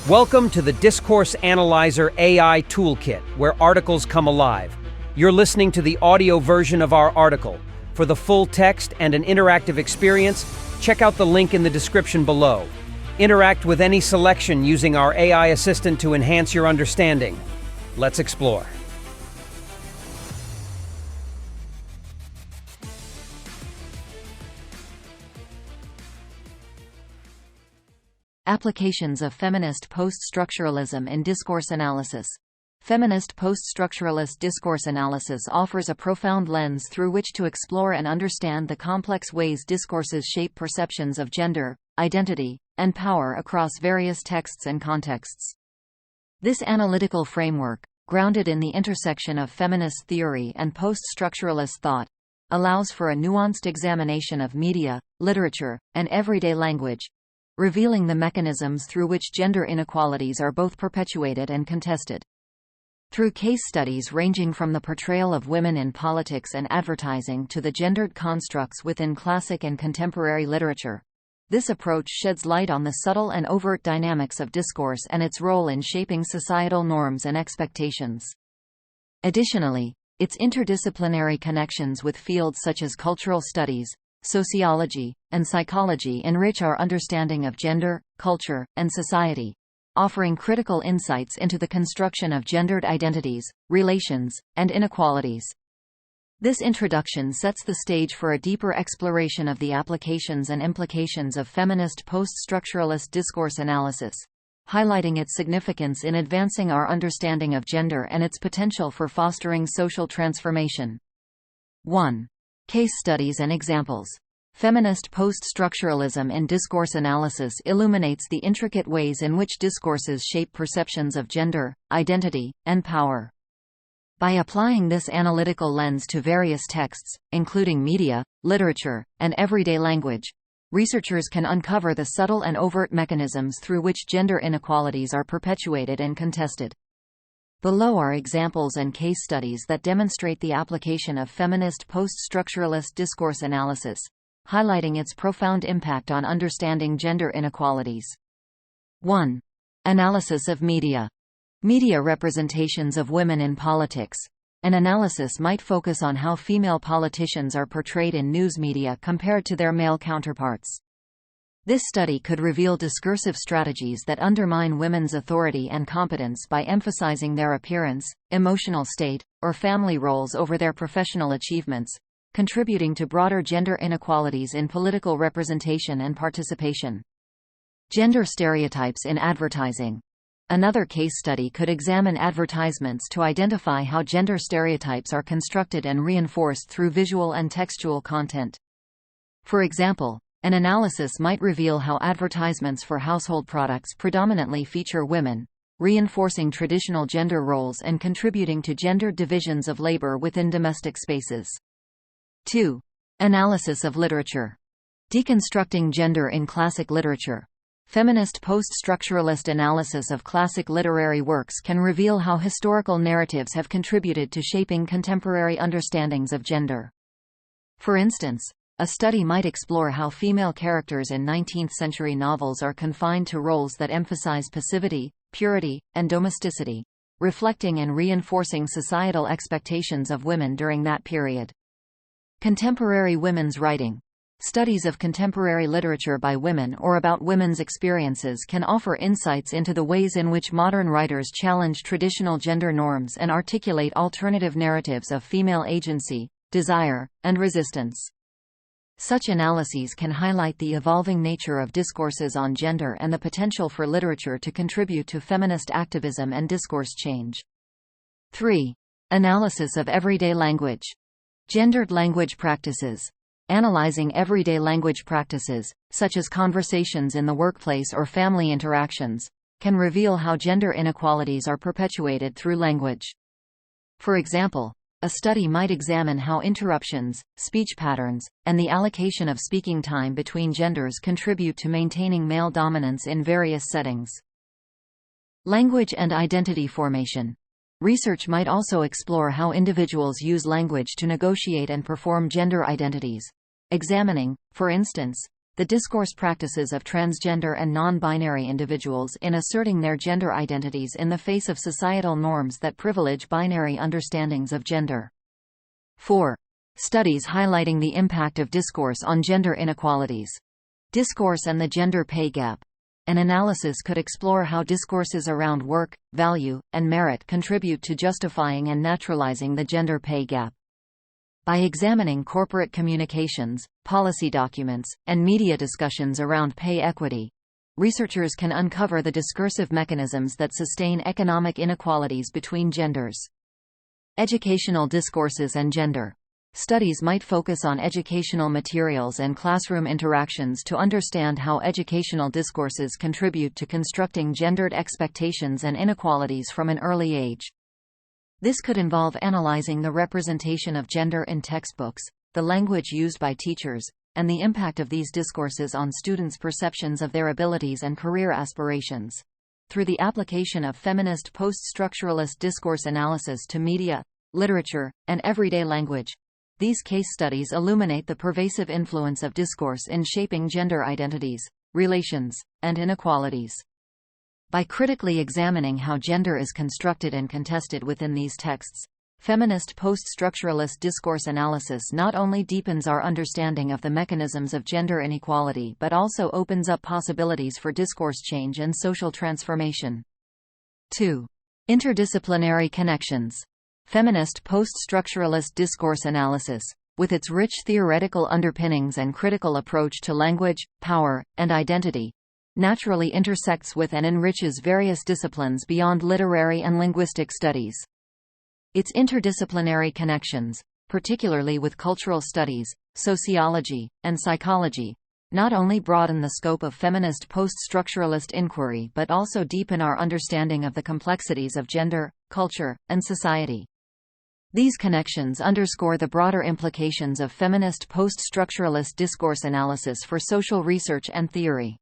Welcome to the Discourse Analyzer AI Toolkit, where articles come alive. You're listening to the audio version of our article. For the full text and an interactive experience, check out the link in the description below. Interact with any selection using our AI assistant to enhance your understanding. Let's explore. Applications of Feminist Post-Structuralism in Discourse Analysis. Feminist Post-Structuralist Discourse Analysis offers a profound lens through which to explore and understand the complex ways discourses shape perceptions of gender, identity, and power across various texts and contexts. This analytical framework, grounded in the intersection of feminist theory and post-structuralist thought, allows for a nuanced examination of media, literature, and everyday language, revealing the mechanisms through which gender inequalities are both perpetuated and contested. Through case studies ranging from the portrayal of women in politics and advertising to the gendered constructs within classic and contemporary literature, this approach sheds light on the subtle and overt dynamics of discourse and its role in shaping societal norms and expectations. Additionally, its interdisciplinary connections with fields such as cultural studies, sociology, and psychology enrich our understanding of gender, culture, and society, offering critical insights into the construction of gendered identities, relations, and inequalities. This introduction sets the stage for a deeper exploration of the applications and implications of feminist post-structuralist discourse analysis, highlighting its significance in advancing our understanding of gender and its potential for fostering social transformation. 1. Case studies and examples. Feminist post-structuralism in discourse analysis illuminates the intricate ways in which discourses shape perceptions of gender, identity, and power. By applying this analytical lens to various texts, including media, literature, and everyday language, researchers can uncover the subtle and overt mechanisms through which gender inequalities are perpetuated and contested. Below are examples and case studies that demonstrate the application of feminist post-structuralist discourse analysis, highlighting its profound impact on understanding gender inequalities. 1. Analysis of media. Media representations of women in politics. An analysis might focus on how female politicians are portrayed in news media compared to their male counterparts. This study could reveal discursive strategies that undermine women's authority and competence by emphasizing their appearance, emotional state, or family roles over their professional achievements, contributing to broader gender inequalities in political representation and participation. Gender stereotypes in advertising. Another case study could examine advertisements to identify how gender stereotypes are constructed and reinforced through visual and textual content. For example, an analysis might reveal how advertisements for household products predominantly feature women, reinforcing traditional gender roles and contributing to gendered divisions of labor within domestic spaces. 2. Analysis of literature. Deconstructing gender in classic literature. Feminist post-structuralist analysis of classic literary works can reveal how historical narratives have contributed to shaping contemporary understandings of gender. For instance, a study might explore how female characters in 19th-century novels are confined to roles that emphasize passivity, purity, and domesticity, reflecting and reinforcing societal expectations of women during that period. Contemporary women's writing. Studies of contemporary literature by women or about women's experiences can offer insights into the ways in which modern writers challenge traditional gender norms and articulate alternative narratives of female agency, desire, and resistance. Such analyses can highlight the evolving nature of discourses on gender and the potential for literature to contribute to feminist activism and discourse change. 3. Analysis of everyday language. Gendered language practices. Analyzing everyday language practices, such as conversations in the workplace or family interactions, can reveal how gender inequalities are perpetuated through language. For example, a study might examine how interruptions, speech patterns, and the allocation of speaking time between genders contribute to maintaining male dominance in various settings. Language and identity formation. Research might also explore how individuals use language to negotiate and perform gender identities, examining, for instance, the discourse practices of transgender and non-binary individuals in asserting their gender identities in the face of societal norms that privilege binary understandings of gender. 4. Studies highlighting the impact of discourse on gender inequalities. Discourse and the gender pay gap. An analysis could explore how discourses around work, value, and merit contribute to justifying and naturalizing the gender pay gap. By examining corporate communications, policy documents, and media discussions around pay equity, researchers can uncover the discursive mechanisms that sustain economic inequalities between genders. Educational discourses and gender. Studies might focus on educational materials and classroom interactions to understand how educational discourses contribute to constructing gendered expectations and inequalities from an early age. This could involve analyzing the representation of gender in textbooks, the language used by teachers, and the impact of these discourses on students' perceptions of their abilities and career aspirations. Through the application of feminist post-structuralist discourse analysis to media, literature, and everyday language, these case studies illuminate the pervasive influence of discourse in shaping gender identities, relations, and inequalities. By critically examining how gender is constructed and contested within these texts, feminist post-structuralist discourse analysis not only deepens our understanding of the mechanisms of gender inequality but also opens up possibilities for discourse change and social transformation. 2. Interdisciplinary connections. Feminist post-structuralist discourse analysis, with its rich theoretical underpinnings and critical approach to language, power, and identity, naturally intersects with and enriches various disciplines beyond literary and linguistic studies. Its interdisciplinary connections, particularly with cultural studies, sociology, and psychology, not only broaden the scope of feminist post-structuralist inquiry but also deepen our understanding of the complexities of gender, culture, and society. These connections underscore the broader implications of feminist post-structuralist discourse analysis for social research and theory.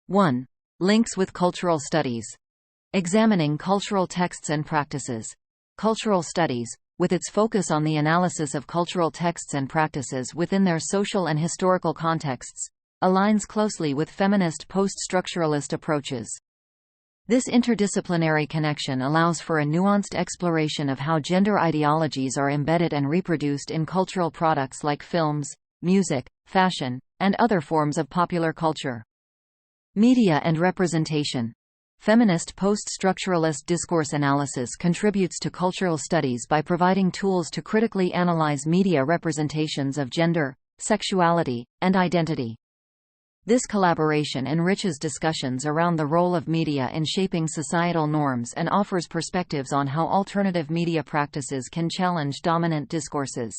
1. Links with cultural studies. Examining cultural texts and practices. Cultural studies, with its focus on the analysis of cultural texts and practices within their social and historical contexts, aligns closely with feminist post-structuralist approaches. This interdisciplinary connection allows for a nuanced exploration of how gender ideologies are embedded and reproduced in cultural products like films, music, fashion, and other forms of popular culture. Media and representation. Feminist post-structuralist discourse analysis contributes to cultural studies by providing tools to critically analyze media representations of gender, sexuality, and identity. This collaboration enriches discussions around the role of media in shaping societal norms and offers perspectives on how alternative media practices can challenge dominant discourses.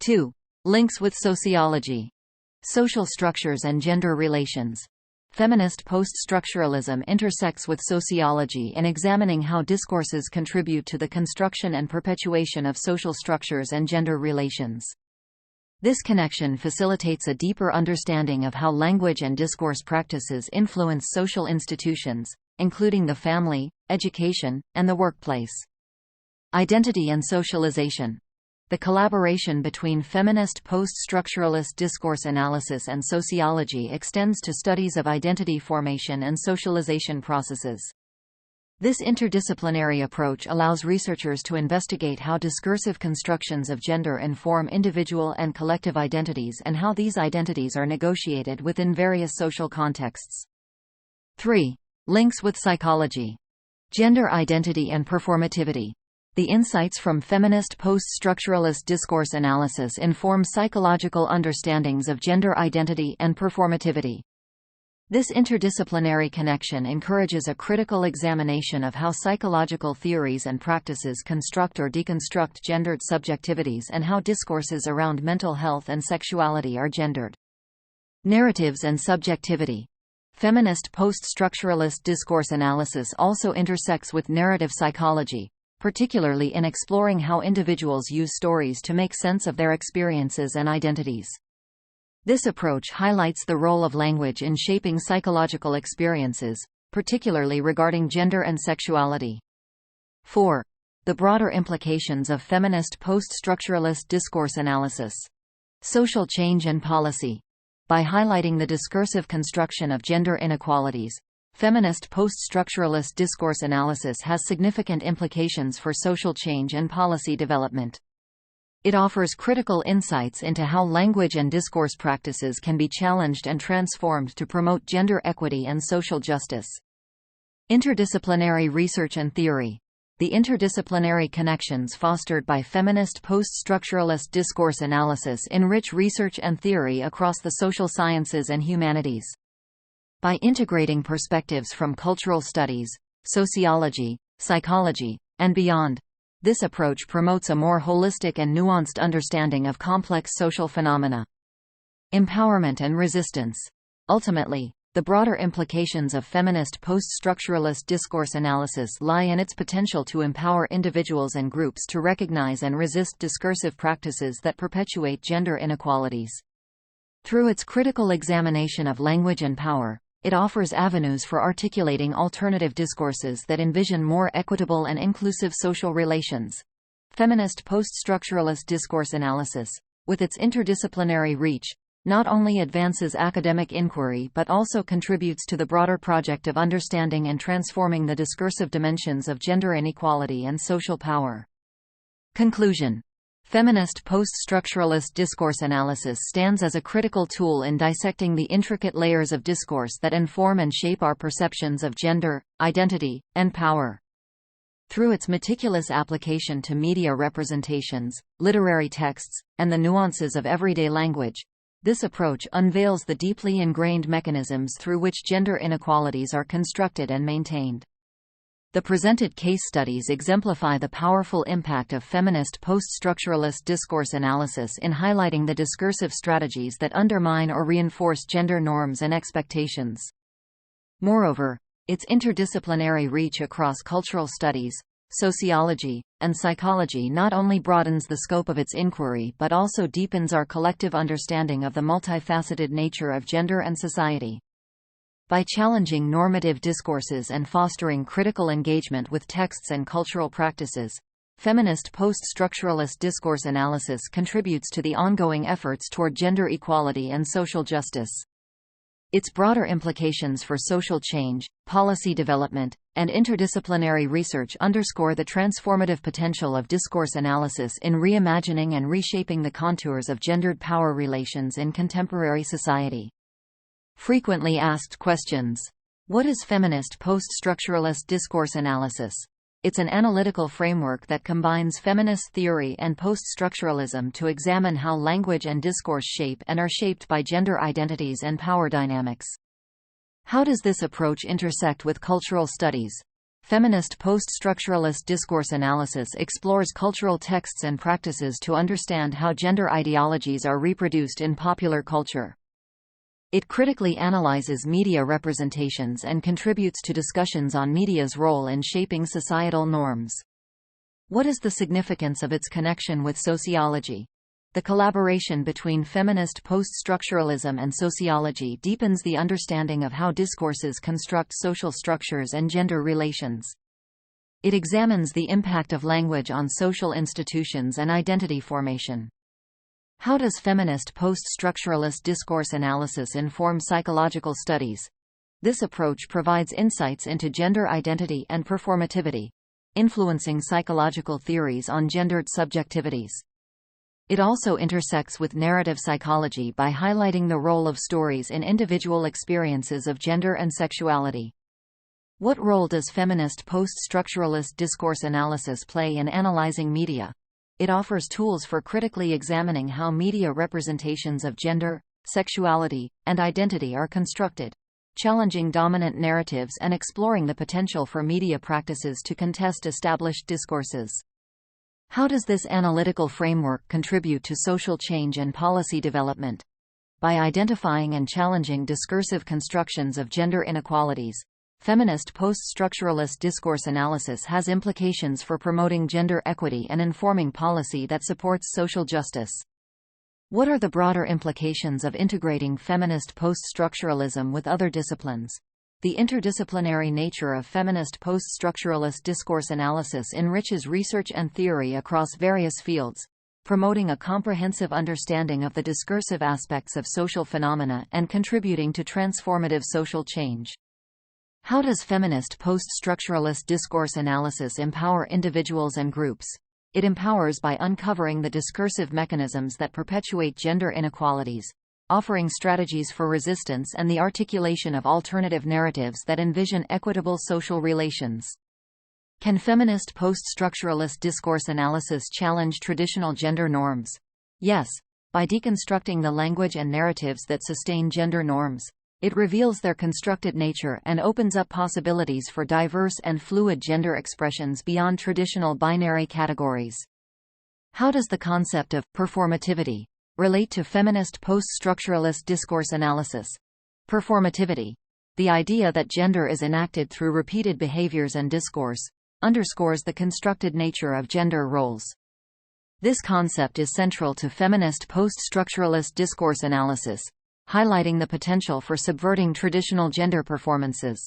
2. Links with sociology. Social structures and gender relations. Feminist post-structuralism intersects with sociology in examining how discourses contribute to the construction and perpetuation of social structures and gender relations. This connection facilitates a deeper understanding of how language and discourse practices influence social institutions, including the family, education, and the workplace. Identity and socialization. The collaboration between feminist post-structuralist discourse analysis and sociology extends to studies of identity formation and socialization processes. This interdisciplinary approach allows researchers to investigate how discursive constructions of gender inform individual and collective identities and how these identities are negotiated within various social contexts. 3. Links with psychology. Gender identity and performativity. The insights from feminist post-structuralist discourse analysis inform psychological understandings of gender identity and performativity. This interdisciplinary connection encourages a critical examination of how psychological theories and practices construct or deconstruct gendered subjectivities and how discourses around mental health and sexuality are gendered. Narratives and subjectivity. Feminist post-structuralist discourse analysis also intersects with narrative psychology, particularly in exploring how individuals use stories to make sense of their experiences and identities. This approach highlights the role of language in shaping psychological experiences, particularly regarding gender and sexuality. 4. The broader implications of feminist post-structuralist discourse analysis. Social change and policy. By highlighting the discursive construction of gender inequalities, feminist post-structuralist discourse analysis has significant implications for social change and policy development. It offers critical insights into how language and discourse practices can be challenged and transformed to promote gender equity and social justice. Interdisciplinary research and theory. The interdisciplinary connections fostered by feminist post-structuralist discourse analysis enrich research and theory across the social sciences and humanities. By integrating perspectives from cultural studies, sociology, psychology, and beyond, this approach promotes a more holistic and nuanced understanding of complex social phenomena. Empowerment and resistance. Ultimately, the broader implications of feminist post-structuralist discourse analysis lie in its potential to empower individuals and groups to recognize and resist discursive practices that perpetuate gender inequalities. Through its critical examination of language and power, it offers avenues for articulating alternative discourses that envision more equitable and inclusive social relations. Feminist post-structuralist discourse analysis, with its interdisciplinary reach, not only advances academic inquiry but also contributes to the broader project of understanding and transforming the discursive dimensions of gender inequality and social power. Conclusion. Feminist post-structuralist discourse analysis stands as a critical tool in dissecting the intricate layers of discourse that inform and shape our perceptions of gender, identity, and power. Through its meticulous application to media representations, literary texts, and the nuances of everyday language, this approach unveils the deeply ingrained mechanisms through which gender inequalities are constructed and maintained. The presented case studies exemplify the powerful impact of feminist post-structuralist discourse analysis in highlighting the discursive strategies that undermine or reinforce gender norms and expectations. Moreover, its interdisciplinary reach across cultural studies, sociology, and psychology not only broadens the scope of its inquiry but also deepens our collective understanding of the multifaceted nature of gender and society. By challenging normative discourses and fostering critical engagement with texts and cultural practices, feminist post-structuralist discourse analysis contributes to the ongoing efforts toward gender equality and social justice. Its broader implications for social change, policy development, and interdisciplinary research underscore the transformative potential of discourse analysis in reimagining and reshaping the contours of gendered power relations in contemporary society. Frequently asked questions. What is feminist post-structuralist discourse analysis? It's an analytical framework that combines feminist theory and post-structuralism to examine how language and discourse shape and are shaped by gender identities and power dynamics. How does this approach intersect with cultural studies? Feminist post-structuralist discourse analysis explores cultural texts and practices to understand how gender ideologies are reproduced in popular culture. It critically analyzes media representations and contributes to discussions on media's role in shaping societal norms. What is the significance of its connection with sociology? The collaboration between feminist post-structuralism and sociology deepens the understanding of how discourses construct social structures and gender relations. It examines the impact of language on social institutions and identity formation. How does feminist post-structuralist discourse analysis inform psychological studies? This approach provides insights into gender identity and performativity, influencing psychological theories on gendered subjectivities. It also intersects with narrative psychology by highlighting the role of stories in individual experiences of gender and sexuality. What role does feminist post-structuralist discourse analysis play in analyzing media? It offers tools for critically examining how media representations of gender, sexuality, and identity are constructed, challenging dominant narratives and exploring the potential for media practices to contest established discourses. How does this analytical framework contribute to social change and policy development? By identifying and challenging discursive constructions of gender inequalities, feminist post-structuralist discourse analysis has implications for promoting gender equity and informing policy that supports social justice. What are the broader implications of integrating feminist post-structuralism with other disciplines? The interdisciplinary nature of feminist post-structuralist discourse analysis enriches research and theory across various fields. promoting a comprehensive understanding of the discursive aspects of social phenomena and contributing to transformative social change. How does feminist post-structuralist discourse analysis empower individuals and groups? It empowers by uncovering the discursive mechanisms that perpetuate gender inequalities, offering strategies for resistance and the articulation of alternative narratives that envision equitable social relations. Can feminist post-structuralist discourse analysis challenge traditional gender norms? Yes. By deconstructing the language and narratives that sustain gender norms, it reveals their constructed nature and opens up possibilities for diverse and fluid gender expressions beyond traditional binary categories. How does the concept of performativity relate to feminist post-structuralist discourse analysis? Performativity, the idea that gender is enacted through repeated behaviors and discourse, underscores the constructed nature of gender roles. This concept is central to feminist post-structuralist discourse analysis, highlighting the potential for subverting traditional gender performances.